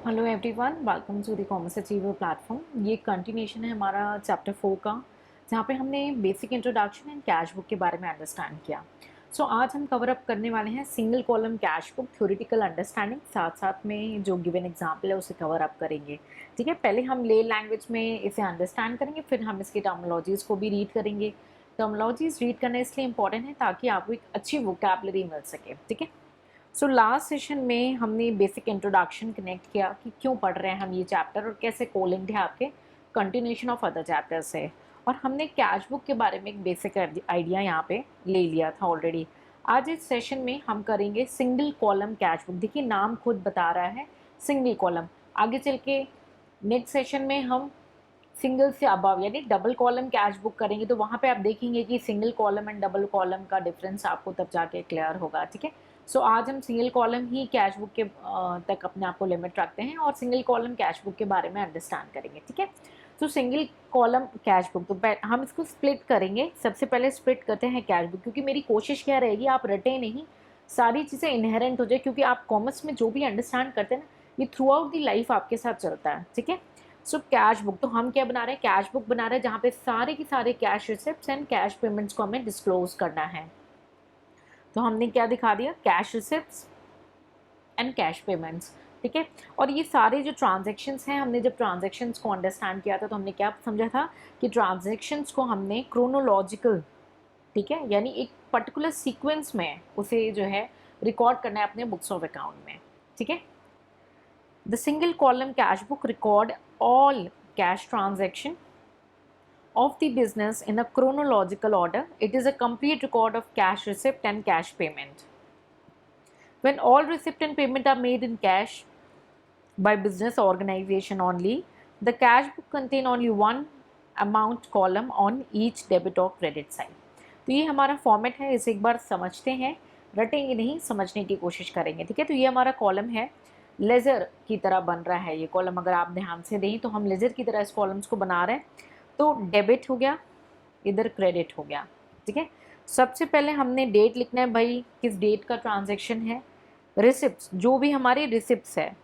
Hello everyone, welcome to the commerce achiever platform. ये continuation है हमारा चैप्टर 4 का, जहाँ पे हमने basic introduction and cash book के बारे में अंडरस्टैंड किया। सो आज हम कवर अप करने वाले हैं single column cash book theoretical understanding, साथ साथ में जो गिवन एग्जाम्पल है उसे कवर अप करेंगे। ठीक है, पहले हम ले लैंग्वेज में इसे अंडरस्टैंड करेंगे, फिर हम इसकी टर्मिनोलॉजीज़ को भी रीड करेंगे। टर्मिनोलॉजीज़ रीड करना इसलिए इंपॉर्टेंट है ताकि आपको एक अच्छी वोकैबुलरी मिल सके। ठीक है, सो लास्ट सेशन में हमने बेसिक इंट्रोडक्शन कनेक्ट किया कि क्यों पढ़ रहे हैं हम ये चैप्टर और कैसे कोलिंग है आपके कंटिन्यूशन ऑफ अदर चैप्टर से। और हमने कैश बुक के बारे में एक बेसिक आइडिया यहाँ पे ले लिया था ऑलरेडी। आज इस सेशन में हम करेंगे सिंगल कॉलम कैश बुक। देखिए नाम खुद बता रहा है सिंगल कॉलम। आगे चल के नेक्स्ट सेशन में हम सिंगल से अबव यानी डबल कॉलम कैश बुक करेंगे, तो वहाँ पे आप देखेंगे कि single column and double column का डिफरेंस आपको तब जाके क्लियर होगा। ठीक है, सो आज हम सिंगल कॉलम ही कैश बुक के तक अपने आप को लिमिट रखते हैं और सिंगल कॉलम कैश बुक के बारे में अंडरस्टैंड करेंगे। ठीक है, तो सिंगल कॉलम कैश बुक तो हम इसको स्प्लिट करेंगे। सबसे पहले स्प्लिट करते हैं कैश बुक, क्योंकि मेरी कोशिश क्या रहेगी आप रटे नहीं, सारी चीज़ें इनहेरेंट हो जाए, क्योंकि आप कॉमर्स में जो भी अंडरस्टैंड करते हैं ना, ये थ्रू आउट दी लाइफ आपके साथ चलता है। ठीक है, सो कैश बुक तो हम क्या बना रहे हैं, कैश बुक बना रहे हैं जहाँ पे सारे के सारे cash receipts and cash payments को हमें डिस्क्लोज करना है। तो हमने क्या दिखा दिया, cash receipts and cash payments. ठीक है, और ये सारे जो ट्रांजेक्शन्स हैं, हमने जब ट्रांजेक्शन्स को अंडरस्टैंड किया था तो हमने क्या समझा था कि ट्रांजेक्शन्स को हमने क्रोनोलॉजिकल, ठीक है, यानी एक पर्टिकुलर सीक्वेंस में उसे जो है रिकॉर्ड करना है अपने बुक्स ऑफ अकाउंट में। ठीक है, the single column cash book record all cash transaction of the business in a chronological order. It is a complete record of cash receipt and cash payment. When all receipt and payment are made in cash by business organization only, the cash book contain only one amount column on each debit or credit side. तो ये हमारा format है, इसे एक बार समझते हैं, रटेंगे नहीं, समझने की कोशिश करेंगे। ठीक है, तो ये हमारा कॉलम है, लेज़र की तरह बन रहा है ये कॉलम। अगर आप ध्यान से दें तो हम लेज़र की तरह इस कॉलम्स को बना रहे हैं। तो डेबिट हो गया, इधर क्रेडिट हो गया। ठीक है, सबसे पहले हमने डेट लिखना है, भाई किस डेट का ट्रांजैक्शन है। रिसिप्ट्स, जो भी हमारी रिसिप्ट्स है,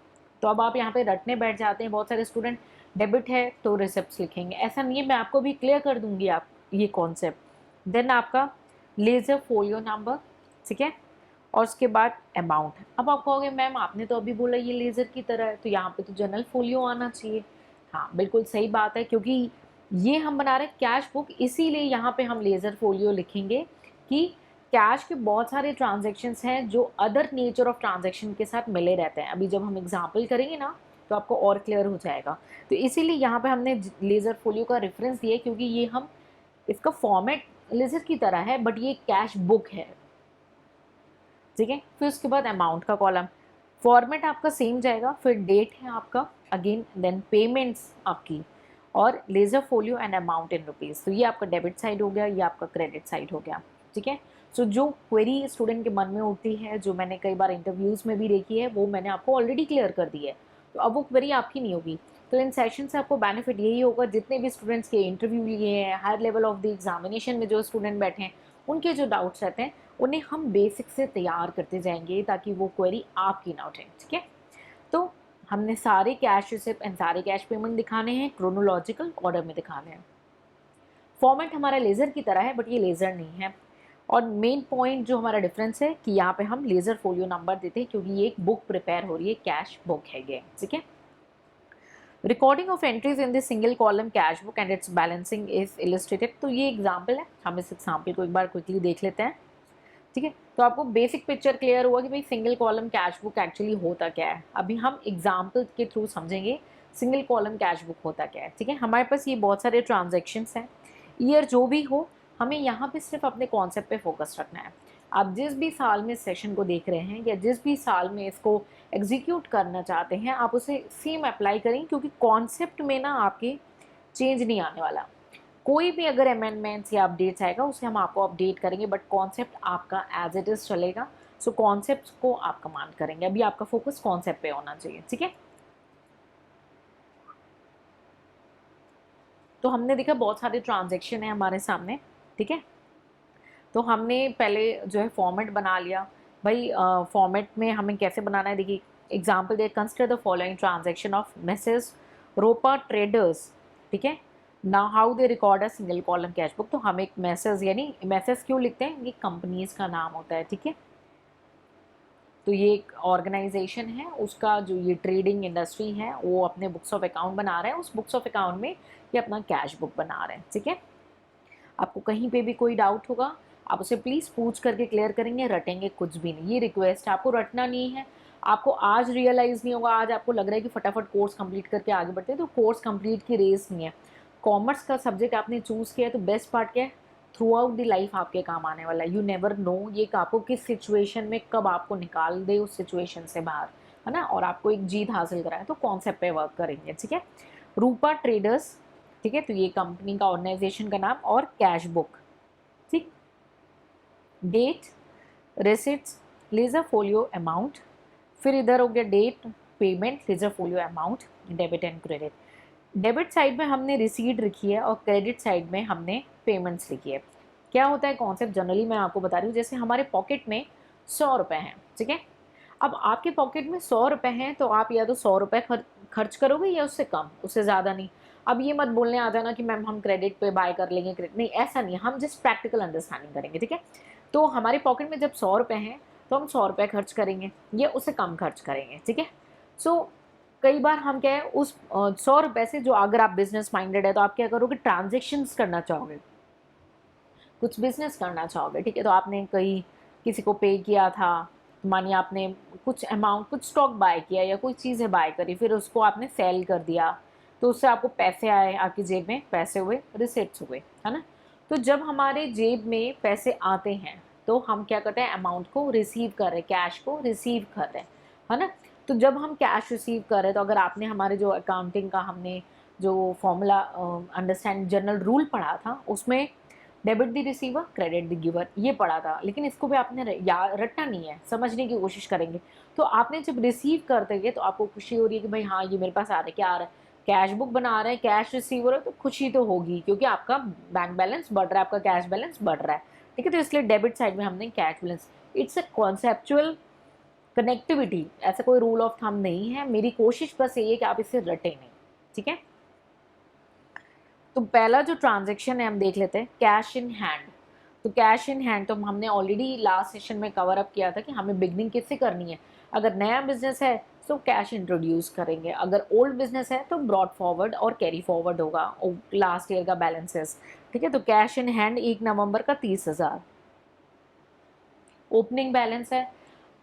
तो अब आप यहाँ पे रटने बैठ जाते हैं। बहुत सारे स्टूडेंट डेबिट है तो रिसिप्ट्स लिखेंगे, ऐसा नहीं है, मैं आपको भी क्लियर कर दूंगी आप ये कॉन्सेप्ट। देन आपका लेज़र फोलियो नंबर, ठीक है, और उसके बाद अमाउंट। अब आप कहोगे मैम आपने तो अभी बोला ये लेज़र की तरह है, तो यहाँ पे तो जनरल फोलियो आना चाहिए। हाँ बिल्कुल सही बात है, क्योंकि ये हम बना रहे हैं कैश बुक, इसीलिए यहाँ पे हम लेज़र फोलियो लिखेंगे कि कैश के बहुत सारे ट्रांजेक्शन्स हैं जो अदर नेचर ऑफ ट्रांजेक्शन के साथ मिले रहते हैं। अभी जब हम एग्जाम्पल करेंगे ना तो आपको और क्लियर हो जाएगा। तो इसीलिए यहाँ पे हमने लेज़र फोलियो का रेफरेंस दिया, क्योंकि ये हम इसका फॉर्मेट लेज़र की तरह है बट ये कैश बुक है। ठीक है, फिर उसके बाद अमाउंट का कॉलम, फॉर्मेट आपका सेम जाएगा, फिर डेट है आपका अगेन, देन पेमेंट्स आपकी, और laser folio and amount in rupees. तो ये आपका डेबिट साइड हो गया, ये आपका क्रेडिट साइड हो गया। ठीक है, सो जो क्वेरी स्टूडेंट के मन में उठती है, जो मैंने कई बार इंटरव्यूज़ में भी देखी है, वो मैंने आपको ऑलरेडी क्लियर कर दी है, तो अब वो क्वेरी आपकी नहीं होगी। तो इन सेशन से आपको बेनिफिट यही होगा, जितने भी स्टूडेंट्स के इंटरव्यू लिए हैं, higher level of the examination में जो स्टूडेंट बैठे हैं, उनके जो डाउट्स रहते हैं उन्हें हम बेसिक से तैयार करते जाएंगे ताकि वो क्वेरी आपकी ना उठे। ठीक है, तो हमने सारे कैश रिसिप्ट एंड सारे कैश पेमेंट दिखाने हैं, क्रोनोलॉजिकल ऑर्डर में दिखाने हैं। फॉर्मेट हमारा लेज़र की तरह है बट ये लेज़र नहीं है। और मेन पॉइंट जो हमारा डिफरेंस है कि यहाँ पे हम लेज़र फोलियो नंबर देते हैं, क्योंकि ये एक बुक प्रिपेयर हो रही है, कैश बुक है ये। ठीक है, recording of entries in this single column cash book and it's balancing is illustrated. तो ये एग्जाम्पल है, हम इस एग्जाम्पल को एक बार क्विकली देख लेते हैं। ठीक है, तो आपको बेसिक पिक्चर क्लियर हुआ कि भाई single column cash book actually होता क्या है। अभी हम एग्जाम्पल के थ्रू समझेंगे सिंगल कॉलम कैश बुक होता क्या है। ठीक है, हमारे पास ये बहुत सारे ट्रांजेक्शन्स हैं, ईयर जो भी हो, हमें यहाँ पे सिर्फ अपने कॉन्सेप्ट पे फोकस रखना है। आप जिस भी साल में सेशन को देख रहे हैं या जिस भी साल में इसको एग्जीक्यूट करना चाहते हैं, आप उसे सेम अप्लाई करें, क्योंकि कॉन्सेप्ट में ना आपके चेंज नहीं आने वाला। कोई भी अगर अमेंडमेंट्स या अपडेट्स आएगा उसे हम आपको अपडेट करेंगे, बट कॉन्सेप्ट आपका एज इट इज़ चलेगा। सो कॉन्सेप्ट को आप कमांड करेंगे, अभी आपका फोकस कॉन्सेप्ट पे होना चाहिए। ठीक है, तो हमने देखा बहुत सारे ट्रांजेक्शन है हमारे सामने। ठीक है, तो हमने पहले जो है फॉर्मेट बना लिया। भाई फॉर्मेट में हमें कैसे बनाना है, देखिए example they, consider the following transaction of message रोपा ट्रेडर्स, ठीक है। Now how they record a single column cash book, तो हम एक मैसेज, यानी मैसेज क्यों लिखते हैं, ये कंपनीज का नाम होता है, ठीक है। तो ये एक ऑर्गेनाइजेशन है, उसका जो ये ट्रेडिंग इंडस्ट्री है वो अपने बुक्स ऑफ अकाउंट बना रहे हैं, उस बुक्स ऑफ अकाउंट में ये अपना कैश बुक बना रहे हैं, ठीक है। आपको कहीं पे भी कोई डाउट होगा आप उसे प्लीज़ पूछ करके क्लियर करेंगे, रटेंगे कुछ भी नहीं, ये रिक्वेस्ट है, आपको रटना नहीं है। आपको आज रियलाइज़ नहीं होगा, आज आपको लग रहा है कि फटाफट कोर्स कंप्लीट करके आगे बढ़ते हैं, तो कोर्स कंप्लीट की रेस नहीं है। कॉमर्स का सब्जेक्ट आपने चूज़ किया है तो बेस्ट पार्ट क्या है, थ्रू आउट द लाइफ आपके काम आने वाला है। यू नेवर नो ये आपको किस सिचुएशन में कब आपको निकाल दे उस सिचुएशन से बाहर, है ना, और आपको एक जीत हासिल कराए, तो कॉन्सेप्ट पे वर्क करेंगे, ठीक है। रूपा ट्रेडर्स, ठीक है, तो ये कंपनी का ऑर्गेनाइजेशन का नाम, और कैश बुक, ठीक। Date, receipts, ledger folio amount, फिर इधर हो गया date, payment, ledger folio amount, debit and credit. Debit side में हमने रिसीट लिखी है और क्रेडिट साइड में हमने पेमेंट्स लिखी है। क्या होता है कॉन्सेप्ट, जनरली मैं आपको बता रही हूँ, जैसे हमारे पॉकेट में 100 रुपये हैं, ठीक है। अब आपके पॉकेट में 100 रुपये हैं तो आप या तो 100 रुपये खर्च करोगे या उससे कम, उससे ज़्यादा नहीं। अब ये मत बोलने आ जाना कि मैम हम क्रेडिट पे बाय कर लेंगे, क्रेडिट नहीं, ऐसा नहीं, हम जस्ट प्रैक्टिकल अंडरस्टैंडिंग करेंगे, ठीक है। तो हमारे पॉकेट में जब 100 रुपये हैं तो हम 100 रुपये खर्च करेंगे या उससे कम खर्च करेंगे, ठीक है। सो कई बार हम क्या है उस 100 रुपये से, जो अगर आप बिजनेस माइंडेड है तो आप क्या करोगे, ट्रांजेक्शन्स करना चाहोगे, कुछ बिजनेस करना चाहोगे, ठीक है। तो आपने कहीं किसी को पे किया था, मानिए आपने कुछ अमाउंट, कुछ स्टॉक बाय किया या कोई चीज़ें बाय करी, फिर उसको आपने सेल कर दिया, तो उससे आपको पैसे आए, आपकी जेब में पैसे हुए, रिसिप्ट्स हुए, है ना। तो जब हमारे जेब में पैसे आते हैं तो हम क्या करते हैं, अमाउंट को रिसीव कर रहे हैं, कैश को रिसीव कर रहे हैं, है ना। तो जब हम कैश रिसीव कर रहे हैं, तो अगर आपने हमारे जो अकाउंटिंग का हमने जो फॉर्मूला अंडरस्टैंड जनरल रूल पढ़ा था, उसमें debit the receiver credit the giver, ये पढ़ा था, लेकिन इसको भी आपने रटना नहीं है, समझने की कोशिश करेंगे। तो आपने जब रिसीव करते हैं तो आपको खुशी हो रही है कि भाई हाँ ये मेरे पास आ रहा है, क्या आ रहा है, कैश बुक बना रहे हैं, कैश रिसीवर है, तो खुशी तो होगी क्योंकि आपका बैंक बैलेंस बढ़ रहा है, आपका कैश बैलेंस बढ़ रहा है, ठीक है। तो इसलिए डेबिट साइड में हमने cash balance, it's a conceptual connectivity, ऐसा कोई रूल ऑफ थंब नहीं है, मेरी कोशिश बस यही है कि आप इसे रटे नहीं, ठीक है। तो पहला जो ट्रांजेक्शन है हम देख लेते हैं, कैश इन हैंड। तो कैश इन हैंड तो हमने ऑलरेडी लास्ट सेशन में कवर अप किया था कि हमें बिगनिंग किससे करनी है। अगर नया बिजनेस है तो कैश इंट्रोड्यूस करेंगे, अगर ओल्ड बिजनेस है तो ब्रॉड फॉरवर्ड और कैरी फॉरवर्ड होगा लास्ट ईयर का बैलेंसेस, ठीक है। तो कैश इन हैंड 1 नवंबर का 30,000, ओपनिंग बैलेंस है,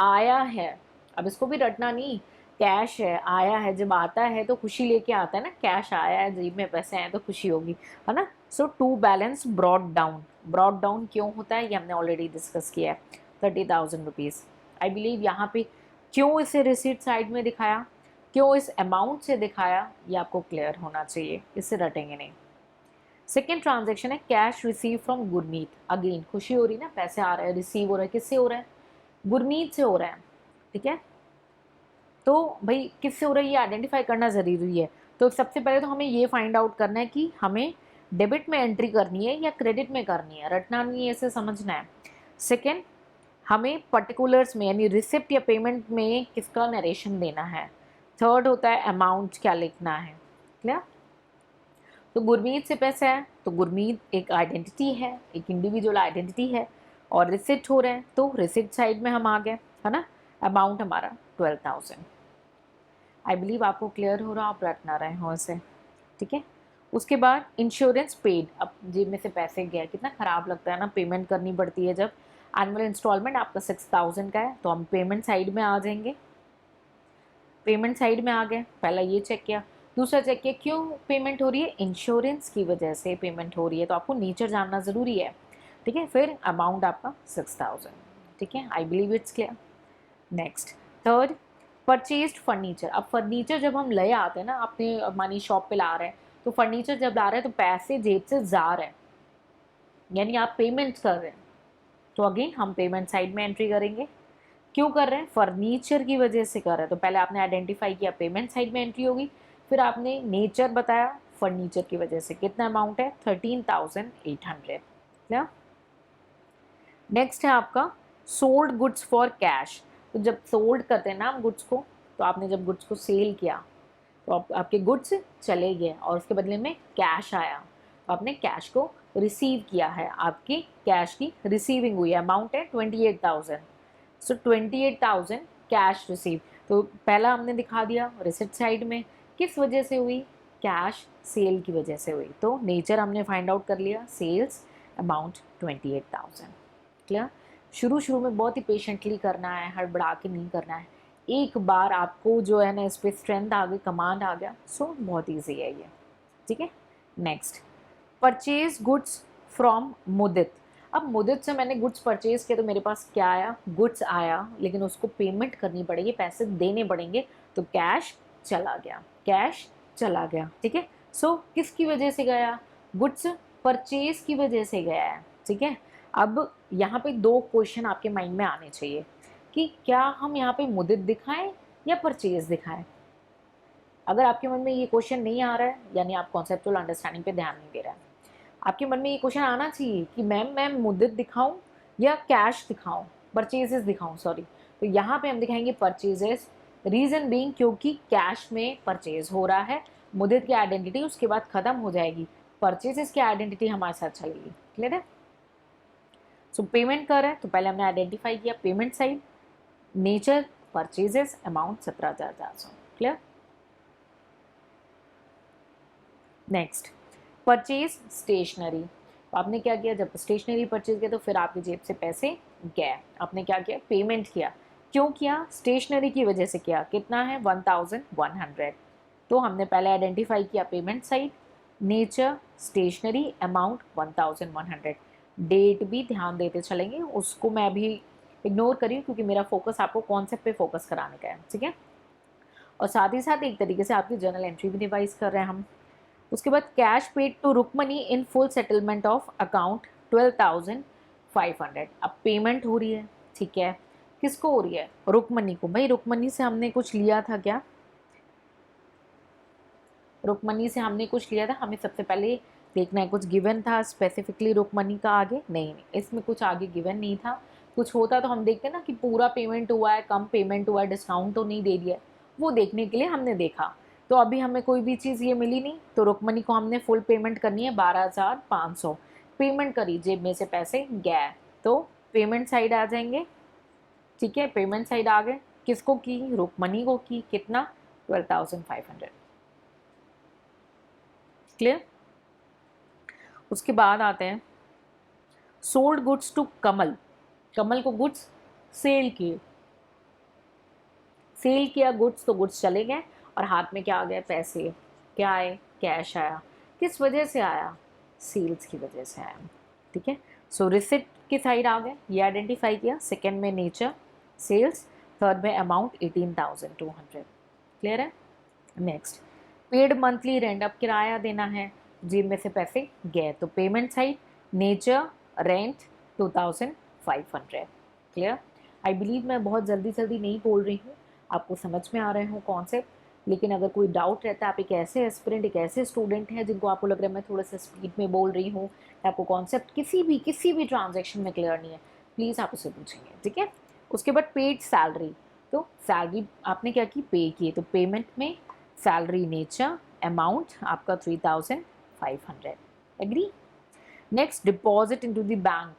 आया है, अब इसको भी रटना नहीं, कैश है, आया है, जब आता है तो खुशी लेके आता है ना, कैश आया है, जेब में पैसे आए तो खुशी होगी, है ना। So to balance brought down, brought down क्यों होता है ये हमने ऑलरेडी डिस्कस किया है, 30,000 रुपीज़। आई बिलीव यहाँ पे क्यों इसे रिसीट साइड में दिखाया, क्यों इस अमाउंट से दिखाया, ये आपको क्लियर होना चाहिए, इससे रटेंगे नहीं। सेकेंड ट्रांजेक्शन है cash receive from Gurmeet, again खुशी हो रही ना, पैसे आ रहे हैं, रिसीव हो रहा है, किससे हो रहा है, गुरमीत से हो रहा है, ठीक है। तो भाई किससे हो रहा है ये आइडेंटिफाई करना ज़रूरी है। तो सबसे पहले तो हमें ये फाइंड आउट करना है कि हमें डेबिट में एंट्री करनी है या क्रेडिट में करनी है, रटना नहीं है, इसे समझना है। सेकेंड, हमें पर्टिकुलर्स में यानी रिसिप्ट या पेमेंट में किसका नरेशन देना है। थर्ड होता है अमाउंट क्या लिखना है, क्लियर। तो गुरमीत से पैसे है तो गुरमीत एक आइडेंटिटी है, एक इंडिविजुअल आइडेंटिटी है, और रिसिप्ट हो रहे हैं तो रिसिप्ट साइड में हम आ गए, है ना। अमाउंट हमारा 12,000। आई बिलीव आपको क्लियर हो रहा, आप रट ना रहे हो इसे, ठीक है। उसके बाद इंश्योरेंस पेड, अब जेब में से पैसे गया, कितना ख़राब लगता है ना, पेमेंट करनी पड़ती है जब। एनुअल इंस्टॉलमेंट आपका 6,000 का है तो हम पेमेंट साइड में आ जाएंगे, पेमेंट साइड में आ गए, पहला ये चेक किया। दूसरा चेक किया क्यों पेमेंट हो रही है, इंश्योरेंस की वजह से पेमेंट हो रही है, तो आपको नेचर जानना ज़रूरी है, ठीक है। फिर अमाउंट आपका 6,000, ठीक है। I believe it's clear. Next, third, purchased furniture. अब फर्नीचर जब हम ले आते हैं ना, अपने मानी शॉप पे ला रहे हैं, तो फर्नीचर जब ला रहे हैं तो पैसे जेब से जा रहे हैं, यानी आप पेमेंट कर रहे हैं, तो अगेन हम पेमेंट साइड में एंट्री करेंगे। क्यों कर रहे हैं, फर्नीचर की वजह से कर रहे हैं, तो पहले आपने आइडेंटिफाई किया, पेमेंट साइड में एंट्री होगी, फिर आपने नेचर बताया, फर्नीचर की वजह से कितना अमाउंट है, 13,800, क्या। नेक्स्ट है आपका सोल्ड गुड्स फॉर कैश। तो जब सोल्ड करते हैं ना हम गुड्स को, तो तो आपने जब गुड्स को सेल किया तो आपके गुड्स चले गए और उसके बदले में कैश आया, तो आपने कैश को रिसीव किया है, आपकी कैश की रिसीविंग हुई है। अमाउंट है 28,000, सो 28,000 कैश रिसीव। तो पहला हमने दिखा दिया रिसिप्ट साइड में, किस वजह से हुई, कैश सेल की वजह से हुई। तो नेचर हमने फाइंड आउट कर लिया, सेल्स अमाउंट 28,000। क्लियर? शुरू में बहुत ही पेशेंटली करना है, हड़बड़ा के नहीं करना है। एक बार आपको जो है ना इस पर स्ट्रेंथ आ गई, कमांड आ गया, सो बहुत ईजी है ये। ठीक है, नेक्स्ट, परचेज गुड्स फ्रॉम मुदित। अब मुदित से मैंने गुड्स परचेज किया तो मेरे पास क्या आया, गुड्स आया, लेकिन उसको पेमेंट करनी पड़ेगी, पैसे देने पड़ेंगे, तो कैश चला गया, कैश चला गया। ठीक है, सो किसकी वजह से गया, गुड्स परचेज की वजह से गया है। ठीक है, अब यहाँ पे दो क्वेश्चन आपके माइंड में आने चाहिए कि क्या हम यहाँ पे मुदित दिखाएं या परचेज दिखाएं। अगर आपके मन में ये क्वेश्चन नहीं आ रहा है, यानी आप कॉन्सेप्चुअल अंडरस्टैंडिंग पे ध्यान नहीं दे रहे हैं। आपके मन में ये क्वेश्चन आना चाहिए कि मैम मुद्दत दिखाऊं या कैश दिखाऊं, परचेजेस दिखाऊं, सॉरी। तो यहाँ पे हम दिखाएंगे परचेजेस, रीजन बीइंग क्योंकि कैश में परचेज हो रहा है, मुद्दत की आइडेंटिटी उसके बाद खत्म हो जाएगी, परचेजेस की आइडेंटिटी हमारे साथ चलेगी। क्लियर है? सो पेमेंट कर रहे हैं तो पहले हमने आइडेंटिफाई किया payment side, nature purchases, amount 17,400। Clear? Next, purchase stationery. तो आपने क्या किया, जब स्टेशनरी परचेज किया तो फिर आपकी जेब से पैसे गए, आपने क्या किया, पेमेंट किया। क्यों किया, स्टेशनरी की वजह से किया। कितना है, 1100। तो हमने पहले आइडेंटिफाई किया payment side, nature stationery, amount 1100। Date भी ध्यान देते चलेंगे, उसको मैं अभी इग्नोर करी क्योंकि मेरा फोकस आपको कॉन्सेप्ट पे फोकस कराने का है। ठीक है, और साथ ही साथ एक तरीके से आपकी जर्नल एंट्री भी रिवाइज कर रहे हैं हम। उसके बाद cash paid to Rukmani in full settlement of account 12,500। अब पेमेंट हो रही है, ठीक है, किसको हो रही है, रुकमनी को। भाई रुकमनी से हमने कुछ लिया था क्या, रुकमनी से हमने कुछ लिया था, हमें सबसे पहले देखना है कुछ गिवन था स्पेसिफिकली रुकमनी का आगे, नहीं इसमें कुछ आगे गिवन नहीं था। कुछ होता तो हम देखते ना कि पूरा पेमेंट हुआ है, कम पेमेंट हुआ है, डिस्काउंट तो नहीं दे दिया, वो देखने के लिए हमने देखा। तो अभी हमें कोई भी चीज़ ये मिली नहीं, तो रुकमनी को हमने फुल पेमेंट करनी है, 12,500 पेमेंट करी, जेब में से पैसे गए, तो पेमेंट साइड आ जाएंगे। ठीक है, पेमेंट साइड आ गए, किसको की, रुकमनी को की, कितना, 12,500। क्लियर? उसके बाद आते हैं सोल्ड गुड्स टू कमल। कमल को गुड्स सेल किए, सेल किया गुड्स, तो गुड्स चले गए और हाथ में क्या आ गया, पैसे, क्या आए, कैश आया। किस वजह से आया, सेल्स की वजह से आया। ठीक है, सो रिसिप्ट की साइड आ गए, ये आइडेंटिफाई किया, सेकेंड में नेचर सेल्स, थर्ड में अमाउंट 18,200। क्लियर है? Next, paid monthly rent. अब किराया देना है, जेब में से पैसे गए, तो payment side, nature rent 2,500। Clear? I believe मैं बहुत जल्दी नहीं बोल रही हूँ, आपको समझ में आ रहे हो कॉन्सेप्ट। लेकिन अगर कोई डाउट रहता है, आप एक ऐसे एस्पिरेंट, एक ऐसे स्टूडेंट हैं जिनको आपको लग रहा है मैं थोड़ा सा स्पीड में बोल रही हूँ, आपको कॉन्सेप्ट किसी भी ट्रांजेक्शन में क्लियर नहीं है, प्लीज़ आप उसे पूछेंगे। ठीक है, उसके बाद पेड सैलरी। तो सैलरी आपने क्या की, पे की, तो पेमेंट में सैलरी, नेचर, अमाउंट आपका 3,500। Agree? Next, deposit into the bank.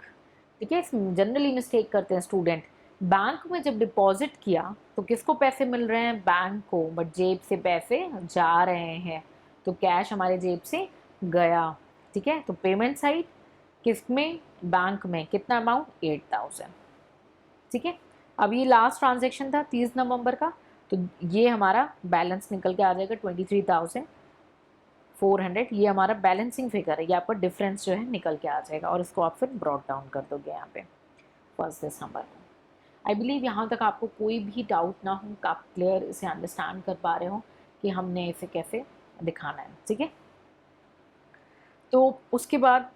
ठीक है, जनरली मिस्टेक करते हैं स्टूडेंट, बैंक में जब डिपॉजिट किया तो किसको पैसे मिल रहे हैं, बैंक को, बट जेब से पैसे जा रहे हैं, तो कैश हमारे जेब से गया। ठीक है, तो पेमेंट साइड किस में, बैंक में, कितना अमाउंट, 8,000। ठीक है, अब ये लास्ट ट्रांजेक्शन था 30 नवंबर का, तो ये हमारा बैलेंस निकल के आ जाएगा 23,400। ये हमारा बैलेंसिंग फिगर है, ये आपका डिफरेंस जो है निकल के आ जाएगा, और इसको आप फिर ब्रॉट डाउन कर दोगे यहाँ पे 1 दिसंबर को। आई बिलीव यहाँ तक आपको कोई भी डाउट ना हो, आप क्लियर इसे अंडरस्टैंड कर पा रहे हो कि हमने इसे कैसे दिखाना है। ठीक है, तो उसके बाद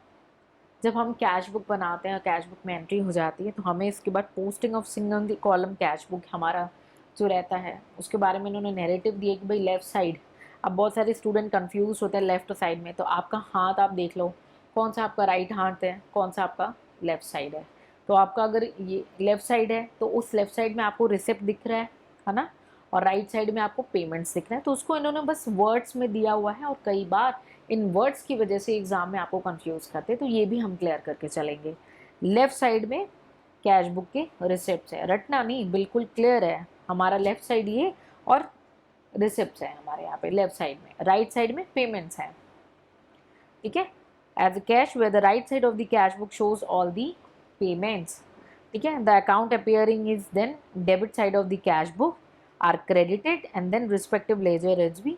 जब हम कैश बुक बनाते हैं, कैश बुक में एंट्री हो जाती है, तो हमें इसके बाद posting of single column cash book हमारा जो रहता है, उसके बारे में उन्होंने नैरेटिव दिया कि भाई लेफ़्ट साइड। अब बहुत सारे स्टूडेंट कंफ्यूज होते हैं लेफ़्ट साइड में, तो आपका हाथ आप देख लो, कौन सा आपका राइट हाथ है, कौन सा आपका लेफ़्ट साइड है। तो आपका अगर ये लेफ़्ट साइड है तो उस लेफ़्ट साइड में आपको रिसिप्ट दिख रहा है ना, और राइट साइड में आपको पेमेंट्स दिख रहा है। तो उसको इन्होंने बस वर्ड्स में दिया हुआ है और कई बार इन वर्ड्स की वजह से एग्जाम में आपको कंफ्यूज करते हैं, तो ये भी हम क्लियर करके चलेंगे। लेफ्ट साइड में कैश बुक के रिसिप्ट्स है, रटना नहीं, बिल्कुल क्लियर है हमारा लेफ्ट साइड ये, और रिसिप्ट्स है हमारे यहाँ पे लेफ्ट साइड में। राइट साइड में पेमेंट्स है, ठीक है। As cash where the right side of the cash book shows all the payments, ठीक है। The account appearing is then debit side of the cash book are credited and then respective ledger is be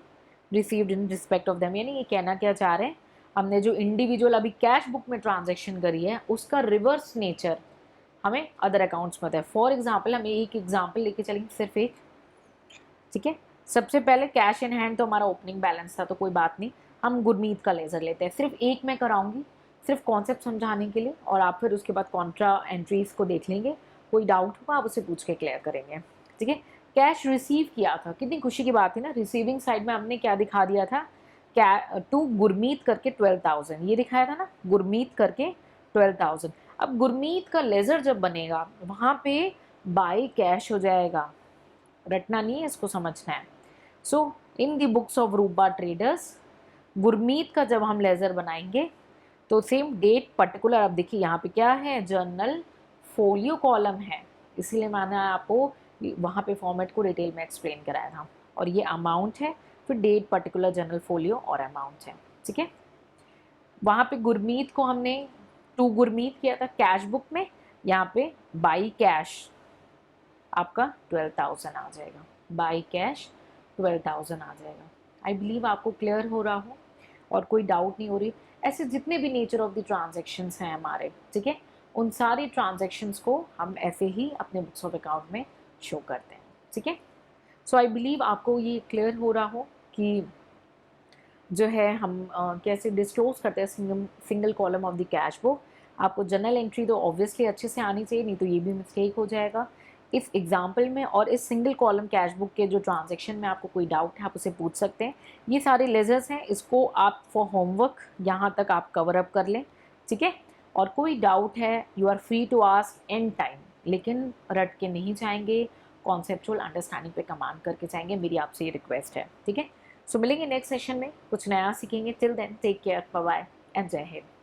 received in respect of them. यानी ये कहना क्या चाह रहे हैं, हमने जो इंडिविजुअल अभी कैश बुक में ट्रांजेक्शन करी है उसका रिवर्स नेचर हमें अदर अकाउंट्स में है। फॉर एग्जाम्पल हमें एक एग्जाम्पल लेके चलेंगे, सिर्फ एक, ठीक है। सबसे पहले कैश इन हैंड तो हमारा ओपनिंग बैलेंस था, तो कोई बात नहीं, हम गुरमीत का लेज़र लेते हैं। सिर्फ एक मैं कराऊंगी, सिर्फ कॉन्सेप्ट समझाने के लिए, और आप फिर उसके बाद कॉन्ट्रा एंट्रीज को देख लेंगे। कोई डाउट होगा आप उसे पूछ के क्लियर करेंगे, ठीक है। कैश रिसीव किया था, कितनी खुशी की बात है ना। रिसीविंग साइड में हमने क्या दिखा दिया था, टू गुरमीत करके 12,000 ये दिखाया था ना, गुरमीत करके 12,000। अब गुरमीत का लेज़र जब बनेगा वहाँ पे बाई कैश हो जाएगा, रटना नहीं है, इसको समझना है। So in the books of Rupa Traders Gurmeet का जब हम लेज़र बनाएंगे तो सेम डेट पर्टिकुलर, अब देखिए यहाँ पे क्या है, जर्नल फोलियो कॉलम है, इसीलिए मैंने आपको वहाँ पे फॉर्मेट को डिटेल में एक्सप्लेन कराया था। और ये अमाउंट है, फिर डेट पर्टिकुलर जर्नल फोलियो और अमाउंट है, ठीक है। वहाँ पे गुरमीत को हमने टू गुरमीत किया था कैश बुक में, यहाँ पे बाई कैश आपका 12,000 आ जाएगा, बाई कैश 12,000 आ जाएगा। आई बिलीव आपको क्लियर हो रहा हो और कोई डाउट नहीं हो रही। ऐसे जितने भी नेचर ऑफ द ट्रांजैक्शंस हैं हमारे, ठीक है, उन सारी ट्रांजैक्शंस को हम ऐसे ही अपने बुक्स ऑफ अकाउंट में शो करते हैं, ठीक है। सो आई बिलीव आपको ये क्लियर हो रहा हो कि जो है हम कैसे डिस्क्लोज करते हैं single column of the cash book. आपको जर्नल एंट्री तो ऑब्वियसली अच्छे से आनी चाहिए, नहीं तो ये भी मिस्टेक हो जाएगा इस एग्जाम्पल में। और इस सिंगल कॉलम कैश बुक के जो ट्रांजैक्शन में आपको कोई डाउट है आप उसे पूछ सकते हैं। ये सारे लेजर्स हैं, इसको आप फॉर होमवर्क यहाँ तक आप कवर अप कर लें, ठीक है। और कोई डाउट है you are free to ask any time, लेकिन रट के नहीं जाएंगे, कॉन्सेप्चुअल अंडरस्टैंडिंग पे कमांड करके जाएंगे, मेरी आपसे ये रिक्वेस्ट है, ठीक है। सो मिलेंगे नेक्स्ट सेशन में, कुछ नया सीखेंगे। Till then take care, bye bye and जय हिंद।